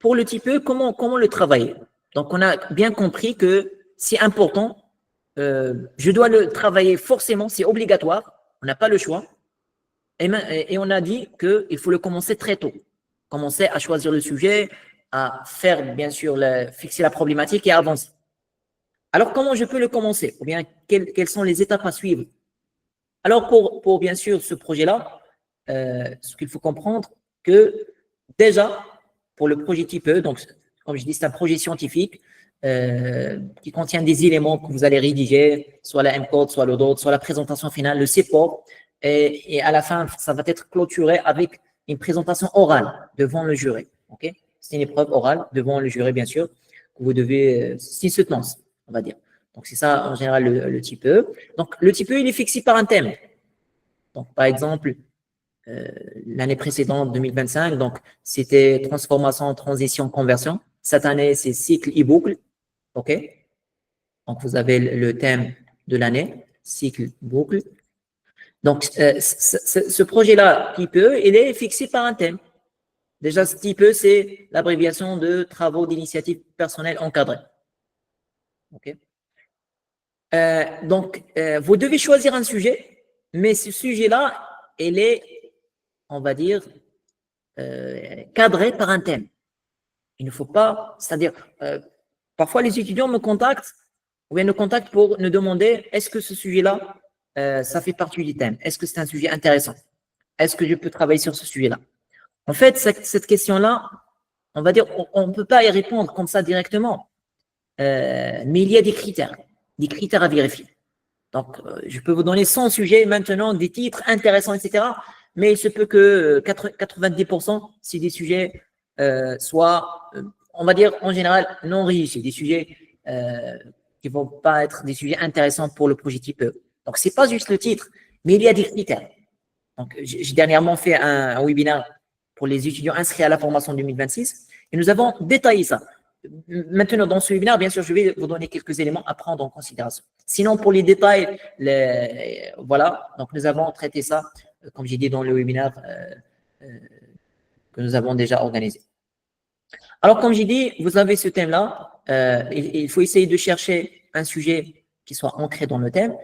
pour le type E, comment le travailler? Donc, on a bien compris que c'est important. Je dois le travailler forcément, c'est obligatoire. On n'a pas le choix. Et on a dit qu'il faut le commencer très tôt. Commencer à choisir le sujet, à faire, bien sûr, fixer la problématique et avancer. Alors, comment je peux le commencer? Ou bien, quelles sont les étapes à suivre? Alors, pour bien sûr, ce projet-là, ce qu'il faut comprendre, que déjà, pour le projet type E, donc, comme je dis, c'est un projet scientifique qui contient des éléments que vous allez rédiger, soit la M-code, soit le DOT, soit la présentation finale, le support, et à la fin, ça va être clôturé avec une présentation orale devant le jury. Okay? C'est une épreuve orale devant le jury, bien sûr, que vous devez, s'il se lance, on va dire. Donc, c'est ça, en général, le type E. Donc, le type E, il est fixé par un thème. Donc, par exemple, l'année précédente, 2025, donc, c'était transformation, transition, conversion. Cette année, c'est cycle et boucle. OK? Donc, vous avez le thème de l'année, cycle, boucle. Donc, ce projet-là, type E, il est fixé par un thème. Déjà, ce type E, c'est l'abréviation de travaux d'initiative personnelle encadrés. OK? Donc, vous devez choisir un sujet, mais ce sujet-là, il est, on va dire, cadré par un thème. Il ne faut pas, c'est-à-dire, parfois les étudiants me contactent, ou bien nous contactent pour nous demander est-ce que ce sujet-là, ça fait partie du thème? Est-ce que c'est un sujet intéressant? Est-ce que je peux travailler sur ce sujet-là? En fait, cette question-là, on va dire, on ne peut pas y répondre comme ça directement, mais il y a des critères à vérifier. Donc, je peux vous donner 100 sujets maintenant, des titres intéressants, etc. Mais il se peut que 90%, c'est des sujets soit, on va dire en général, non réussis, des sujets qui ne vont pas être des sujets intéressants pour le projet type E. Donc, ce n'est pas juste le titre, mais il y a des critères. Donc, j'ai dernièrement fait un webinaire pour les étudiants inscrits à la formation 2026 et nous avons détaillé ça. Maintenant, dans ce webinaire, bien sûr, je vais vous donner quelques éléments à prendre en considération. Sinon, pour les détails, voilà, donc nous avons traité ça, comme j'ai dit dans le webinaire que nous avons déjà organisé. Alors, comme j'ai dit, vous avez ce thème-là. Il faut essayer de chercher un sujet qui soit ancré dans le thème.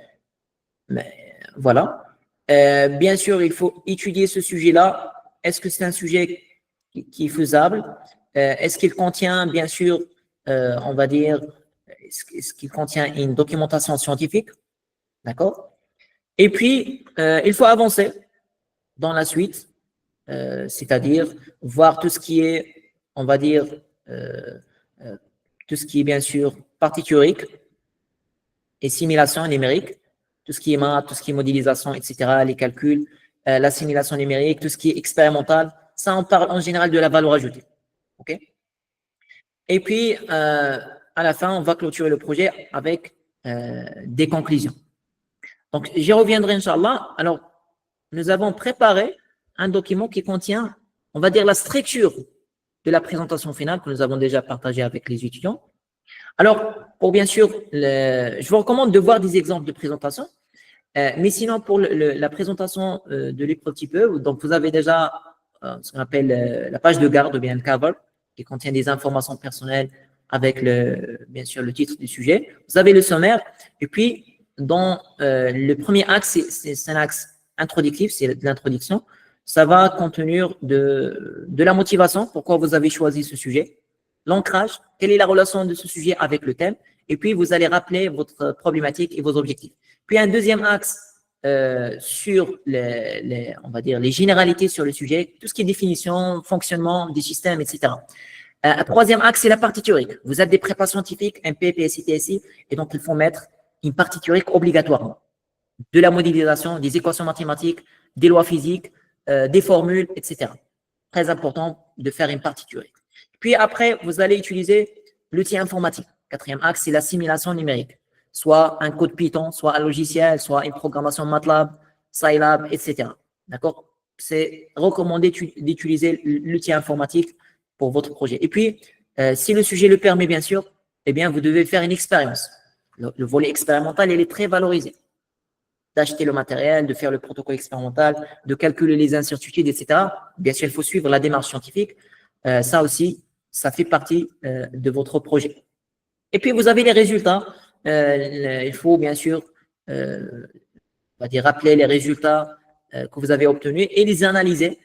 Mais, voilà. Bien sûr, il faut étudier ce sujet-là. Est-ce que c'est un sujet qui est faisable? Est-ce qu'il contient, bien sûr, on va dire, est-ce qu'il contient une documentation scientifique? D'accord? Et puis, il faut avancer dans la suite, c'est-à-dire voir tout ce qui est, on va dire, tout ce qui est, bien sûr, partie théorique et simulation numérique, tout ce qui est maths, tout ce qui est modélisation, etc., les calculs, la simulation numérique, tout ce qui est expérimental, ça, on parle en général de la valeur ajoutée. OK? Et puis, à la fin, on va clôturer le projet avec des conclusions. Donc, j'y reviendrai, Inch'Allah. Alors, nous avons préparé un document qui contient, on va dire, la structure de la présentation finale que nous avons déjà partagée avec les étudiants. Alors, pour bien sûr, je vous recommande de voir des exemples de présentation. Mais sinon, pour la présentation de l'épreuve type E, donc vous avez déjà ce qu'on appelle la page de garde, ou bien le cover, qui contient des informations personnelles avec, bien sûr, le titre du sujet. Vous avez le sommaire. Et puis, dans le premier axe, c'est un axe introductif, c'est de l'introduction. Ça va contenir de la motivation, pourquoi vous avez choisi ce sujet, l'ancrage, quelle est la relation de ce sujet avec le thème, et puis vous allez rappeler votre problématique et vos objectifs. Puis un deuxième axe sur on va dire les généralités sur le sujet, tout ce qui est définition, fonctionnement des systèmes, etc. Un troisième axe, c'est la partie théorique. Vous avez des prépas scientifiques, MP, PSI, TSI, et donc il faut mettre une partie théorique obligatoirement. De la modélisation, des équations mathématiques, des lois physiques, des formules, etc. Très important de faire une partie théorique. Puis après, vous allez utiliser l'outil informatique. Quatrième axe, c'est la simulation numérique. Soit un code Python, soit un logiciel, soit une programmation MATLAB, Scilab, etc. D'accord? C'est recommandé d'utiliser l'outil informatique pour votre projet. Et puis, si le sujet le permet, bien sûr, eh bien, vous devez faire une expérience. Le volet expérimental, il est très valorisé. D'acheter le matériel, de faire le protocole expérimental, de calculer les incertitudes, etc. Bien sûr, il faut suivre la démarche scientifique. Ça aussi, ça fait partie de votre projet. Et puis, vous avez les résultats. Il faut bien sûr on va dire, rappeler les résultats que vous avez obtenus et les analyser,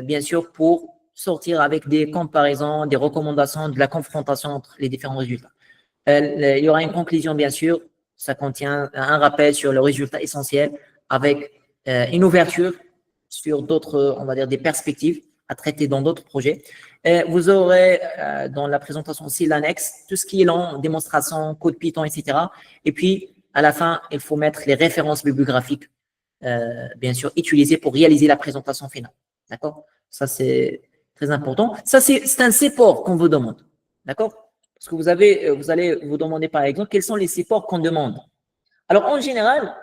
bien sûr, pour sortir avec des comparaisons, des recommandations, de la confrontation entre les différents résultats. Il y aura une conclusion, bien sûr. Ça contient un rappel sur le résultat essentiel avec une ouverture sur d'autres, on va dire, des perspectives à traiter dans d'autres projets. Vous aurez dans la présentation aussi l'annexe, tout ce qui est long, démonstration, code Python, etc. Et puis, à la fin, il faut mettre les références bibliographiques, bien sûr, utilisées pour réaliser la présentation finale. D'accord? Ça, c'est très important. Ça, c'est un support qu'on vous demande. D'accord? Parce que vous allez vous demander, par exemple, quels sont les supports qu'on demande. Alors, en général,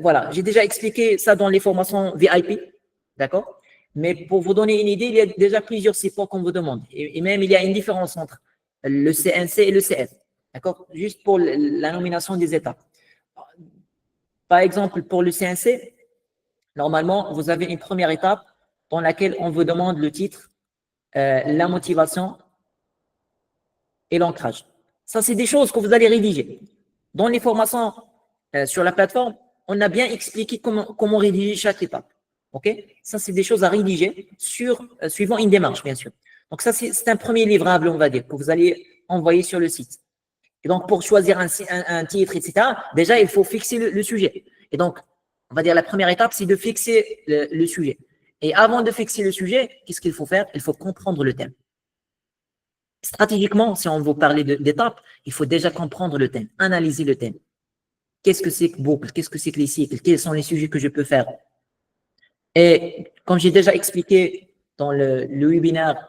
voilà, j'ai déjà expliqué ça dans les formations VIP. D'accord? Mais pour vous donner une idée, il y a déjà plusieurs supports qu'on vous demande. Et même, il y a une différence entre le CNC et le CF. D'accord? Juste pour la nomination des étapes. Par exemple, pour le CNC, normalement, vous avez une première étape dans laquelle on vous demande le titre, la motivation et l'ancrage. Ça, c'est des choses que vous allez rédiger. Dans les formations sur la plateforme, on a bien expliqué comment rédiger chaque étape. OK? Ça, c'est des choses à rédiger suivant une démarche, bien sûr. Donc, ça, c'est un premier livrable, on va dire, que vous allez envoyer sur le site. Et donc, pour choisir un titre, etc., déjà, il faut fixer le sujet. Et donc, on va dire la première étape, c'est de fixer le sujet. Et avant de fixer le sujet, qu'est-ce qu'il faut faire? Il faut comprendre le thème. Stratégiquement, si on veut parler d'étapes, il faut déjà comprendre le thème, analyser le thème. Qu'est-ce que c'est que boucle? Qu'est-ce que c'est que les cycles? Quels sont les sujets que je peux faire? Et comme j'ai déjà expliqué dans le webinaire,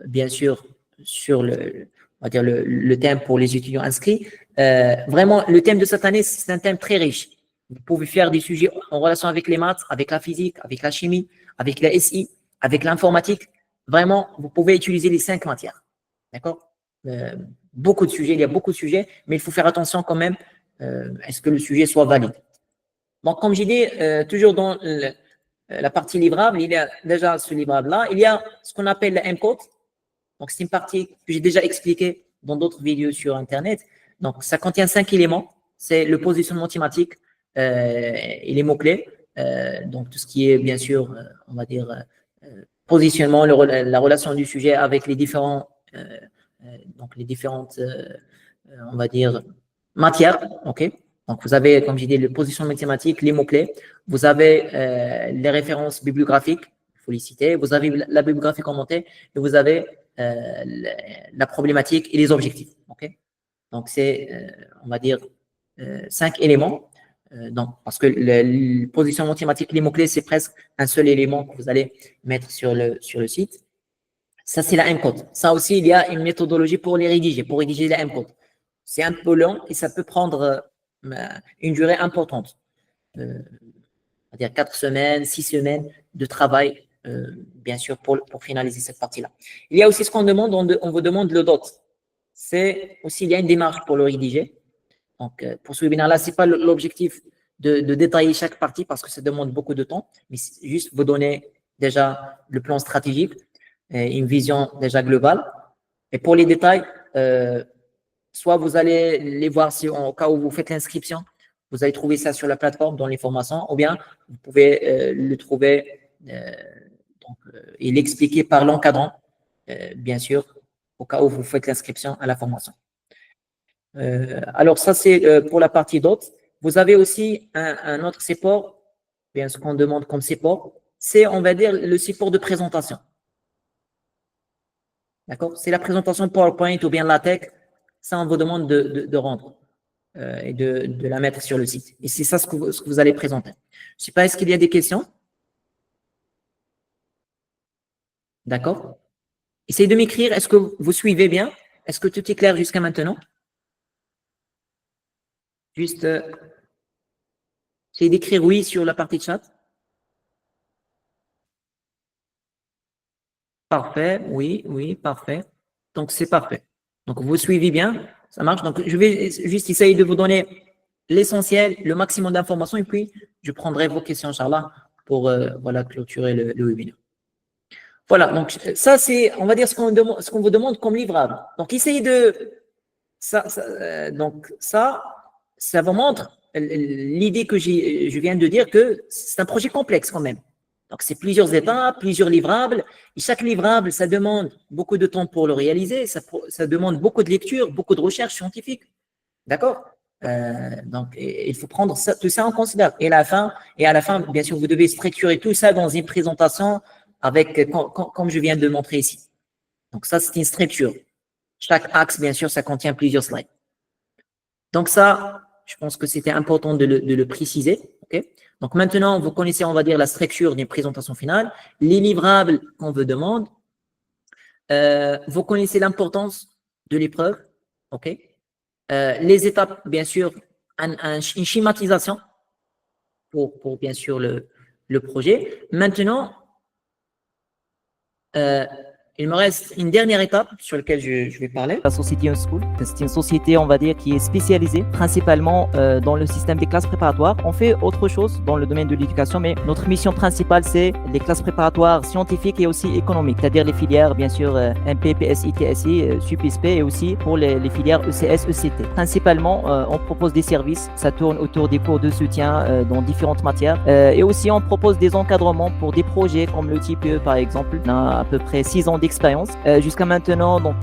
bien sûr, sur on va dire le thème pour les étudiants inscrits, vraiment, le thème de cette année, c'est un thème très riche. Vous pouvez faire des sujets en relation avec les maths, avec la physique, avec la chimie, avec la SI, avec l'informatique. Vraiment, vous pouvez utiliser les 5 matières. D'accord? Beaucoup de sujets, il y a beaucoup de sujets, mais il faut faire attention quand même à ce que le sujet soit valide. Donc, comme j'ai dit, toujours dans la partie livrable, il y a déjà ce livrable-là. Il y a ce qu'on appelle le M-code. Donc, c'est une partie que j'ai déjà expliquée dans d'autres vidéos sur Internet. Donc, ça contient 5 éléments. C'est le positionnement thématique et les mots-clés. Donc, tout ce qui est, bien sûr, on va dire, positionnement, la relation du sujet avec les différentes, on va dire, matières. OK? Donc, vous avez, comme j'ai dit, le positionnement thématique, les mots-clés. Vous avez les références bibliographiques, il faut les citer. Vous avez la bibliographie commentée et vous avez la problématique et les objectifs. Okay? Donc, c'est, on va dire, 5 éléments. Donc, parce que le positionnement thématique, les mots-clés, c'est presque un seul élément que vous allez mettre sur le site. Ça, c'est la M-code. Ça aussi, il y a une méthodologie pour les rédiger, pour rédiger la M-code. C'est un peu long et ça peut prendre une durée importante. C'est-à-dire 4 semaines, 6 semaines de travail, bien sûr, pour finaliser cette partie-là. Il y a aussi ce qu'on demande, on vous demande le DOT. C'est aussi, il y a une démarche pour le rédiger. Donc, pour ce webinaire-là, ce n'est pas l'objectif de détailler chaque partie parce que ça demande beaucoup de temps, mais c'est juste vous donner déjà le plan stratégique, et une vision déjà globale. Et pour les détails, soit vous allez les voir si, au cas où vous faites l'inscription, vous allez trouver ça sur la plateforme dans les formations, ou bien vous pouvez le trouver et l'expliquer par l'encadrant, bien sûr, au cas où vous faites l'inscription à la formation. Alors ça, c'est pour la partie d'autres. Vous avez aussi un autre support, bien ce qu'on demande comme support, c'est, on va dire, le support de présentation. D'accord? C'est la présentation PowerPoint ou bien LaTeX. Ça, on vous demande de rendre et de la mettre sur le site. Et c'est ça ce que vous allez présenter. Je ne sais pas, est-ce qu'il y a des questions? D'accord? Essayez de m'écrire. Est-ce que vous suivez bien? Est-ce que tout est clair jusqu'à maintenant? Juste, essayez d'écrire oui sur la partie chat. Parfait, oui, oui, parfait. Donc, c'est parfait. Donc, vous suivez bien, ça marche. Donc, je vais juste essayer de vous donner l'essentiel, le maximum d'informations, et puis je prendrai vos questions, Inch'Allah, pour voilà, clôturer le webinaire. Voilà, donc ça, c'est, on va dire, ce qu'on vous demande comme livrable. Donc, essayez de... donc, ça vous montre l'idée que je viens de dire que c'est un projet complexe quand même. Donc, c'est plusieurs étapes, plusieurs livrables. Et chaque livrable, ça demande beaucoup de temps pour le réaliser. Ça demande beaucoup de lecture, beaucoup de recherche scientifique. D'accord? Donc, il faut prendre tout ça en considération. Et à la fin, bien sûr, vous devez structurer tout ça dans une présentation avec, comme je viens de montrer ici. Donc, ça, c'est une structure. Chaque axe, bien sûr, ça contient plusieurs slides. Donc, ça, je pense que c'était important de le préciser. Okay? Donc, maintenant, vous connaissez, on va dire, la structure d'une présentation finale, les livrables qu'on vous demande. Vous connaissez l'importance de l'épreuve. OK? Les étapes, bien sûr, une schématisation pour bien sûr, le projet. Maintenant, il me reste une dernière étape sur laquelle je vais parler. La société Unschool, c'est une société, on va dire, qui est spécialisée principalement dans le système des classes préparatoires. On fait autre chose dans le domaine de l'éducation, mais notre mission principale, c'est les classes préparatoires scientifiques et aussi économiques, c'est-à-dire les filières, bien sûr, MP, PSI, TSI, SUP/SP et aussi pour les filières ECS, ECT. Principalement, on propose des services, ça tourne autour des cours de soutien dans différentes matières et aussi on propose des encadrements pour des projets comme le TPE par exemple. On a à peu près 6 ans d'expérience. Jusqu'à maintenant, donc,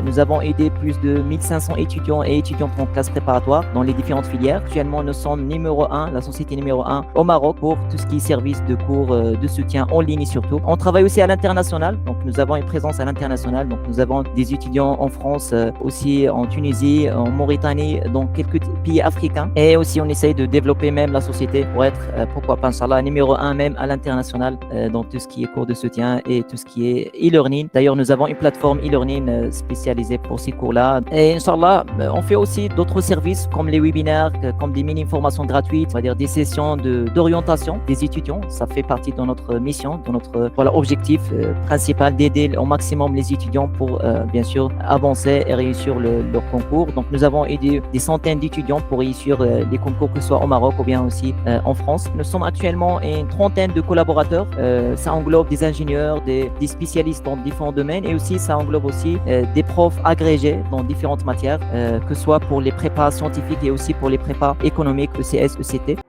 nous avons aidé plus de 1500 étudiants et étudiantes en classe préparatoire dans les différentes filières. Actuellement, nous sommes numéro 1, la société numéro 1 au Maroc pour tout ce qui est service de cours de soutien en ligne surtout. On travaille aussi à l'international, donc nous avons une présence à l'international. Donc nous avons des étudiants en France, aussi en Tunisie, en Mauritanie, dans quelques pays africains. Et aussi, on essaye de développer même la société pour être, pourquoi pas, Inch'Allah, numéro 1 même à l'international dans tout ce qui est cours de soutien et tout ce qui est e-learning. D'ailleurs, nous avons une plateforme e-learning spécialisée pour ces cours-là. Et Inch'Allah, on fait aussi d'autres services comme les webinaires, comme des mini-formations gratuites, on va dire des sessions d'orientation des étudiants. Ça fait partie de notre mission, de notre objectif principal d'aider au maximum les étudiants pour bien sûr avancer et réussir leur concours. Donc, nous avons aidé des centaines d'étudiants pour réussir les concours, que ce soit au Maroc ou bien aussi en France. Nous sommes actuellement une trentaine de collaborateurs. Ça englobe des ingénieurs, des spécialistes dans différents domaines et aussi ça englobe aussi des profs agrégés dans différentes matières, que ce soit pour les prépas scientifiques et aussi pour les prépas économiques ECS, ECT.